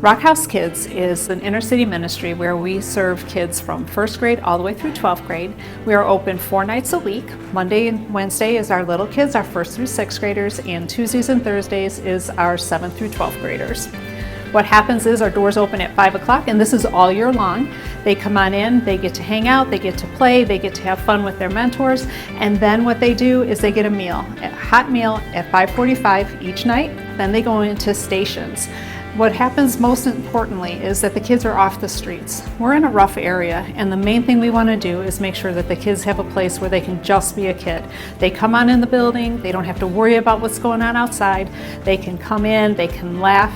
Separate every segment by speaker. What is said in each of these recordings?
Speaker 1: Rock House Kids is an inner city ministry where we serve kids from first grade all the way through 12th grade. We are open 4 nights a week. Monday and Wednesday is our little kids, our first through 6th graders, and Tuesdays and Thursdays is our 7th through 12th graders. What happens is our doors open at 5 o'clock, and this is all year long. They come on in, they get to hang out, they get to play, they get to have fun with their mentors, and then what they do is they get a meal, a hot meal at 5:45 each night. Then they go into stations. What happens most importantly is that the kids are off the streets. We're in a rough area, and the main thing we want to do is make sure that the kids have a place where they can just be a kid. They come on in the building, they don't have to worry about what's going on outside. They can come in, they can laugh,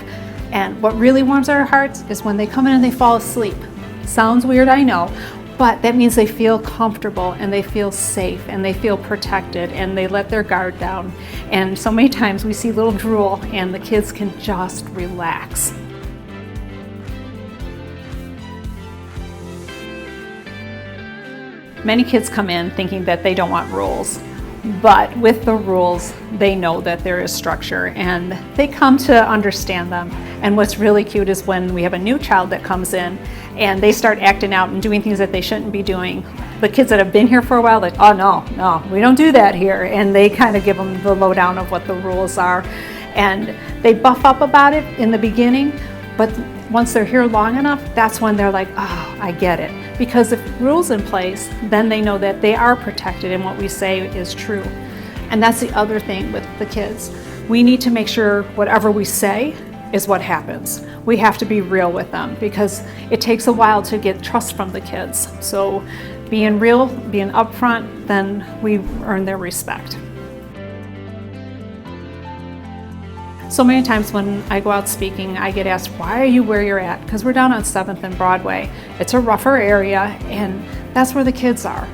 Speaker 1: and what really warms our hearts is when they come in and they fall asleep. Sounds weird, I know, but that means they feel comfortable and they feel safe and they feel protected and they let their guard down. And so many times we see little drool and the kids can just relax. Many kids come in thinking that they don't want rules, but with the rules, they know that there is structure and they come to understand them. And what's really cute is when we have a new child that comes in and they start acting out and doing things that they shouldn't be doing. The kids that have been here for a while, like, oh no, we don't do that here. And they kind of give them the lowdown of what the rules are. And they buff up about it in the beginning, but once they're here long enough, that's when they're like, oh, I get it. Because if rules in place, then they know that they are protected and what we say is true. And that's the other thing with the kids. We need to make sure whatever we say is what happens. We have to be real with them because it takes a while to get trust from the kids. So being real, being upfront, then we earn their respect. So many times when I go out speaking, I get asked, why are you where you're at? Because we're down on 7th and Broadway. It's a rougher area, and that's where the kids are.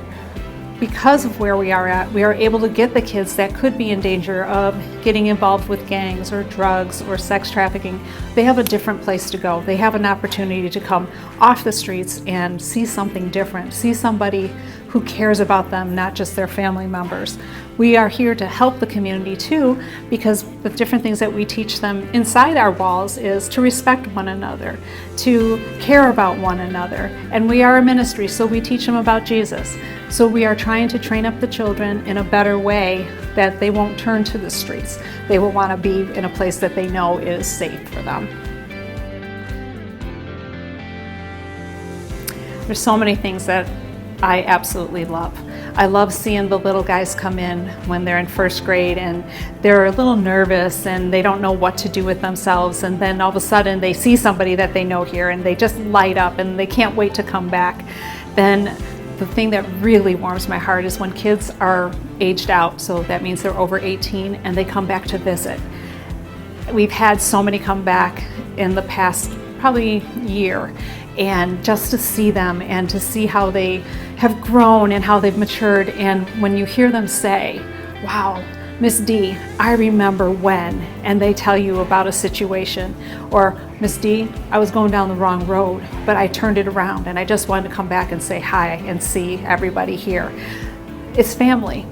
Speaker 1: Because of where we are at, we are able to get the kids that could be in danger of getting involved with gangs or drugs or sex trafficking. They have a different place to go. They have an opportunity to come off the streets and see something different, see somebody who cares about them, not just their family members. We are here to help the community too, because the different things that we teach them inside our walls is to respect one another, to care about one another. And we are a ministry, so we teach them about Jesus. So we are trying to train up the children in a better way that they won't turn to the streets. They will want to be in a place that they know is safe for them. There's so many things that I absolutely love. I love seeing the little guys come in when they're in first grade and they're a little nervous and they don't know what to do with themselves, and then all of a sudden they see somebody that they know here and they just light up and they can't wait to come back. Then the thing that really warms my heart is when kids are aged out, so that means they're over 18 and they come back to visit. We've had so many come back in the past probably year, and just to see them and to see how they have grown and how they've matured, and when you hear them say, wow, Miss D, I remember when, and they tell you about a situation, or Miss D, I was going down the wrong road, but I turned it around and I just wanted to come back and say hi and see everybody here. It's family.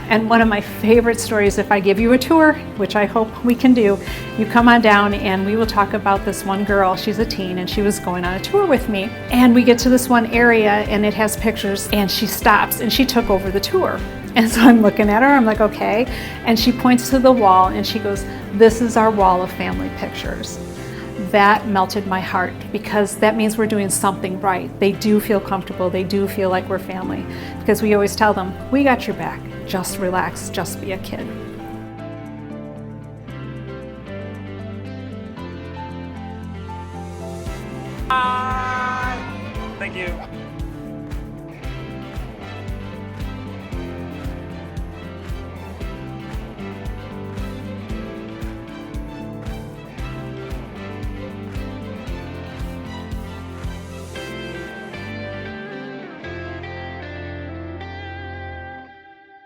Speaker 1: And one of my favorite stories, if I give you a tour, which I hope we can do, you come on down and we will talk about this one girl. She's a teen and she was going on a tour with me. And we get to this one area and it has pictures, and she stops and she took over the tour. And so I'm looking at her, I'm like, okay. And she points to the wall and she goes, this is our wall of family pictures. That melted my heart because that means we're doing something right. They do feel comfortable, they do feel like we're family, because we always tell them, we got your back, just relax, just be a kid.
Speaker 2: Thank you.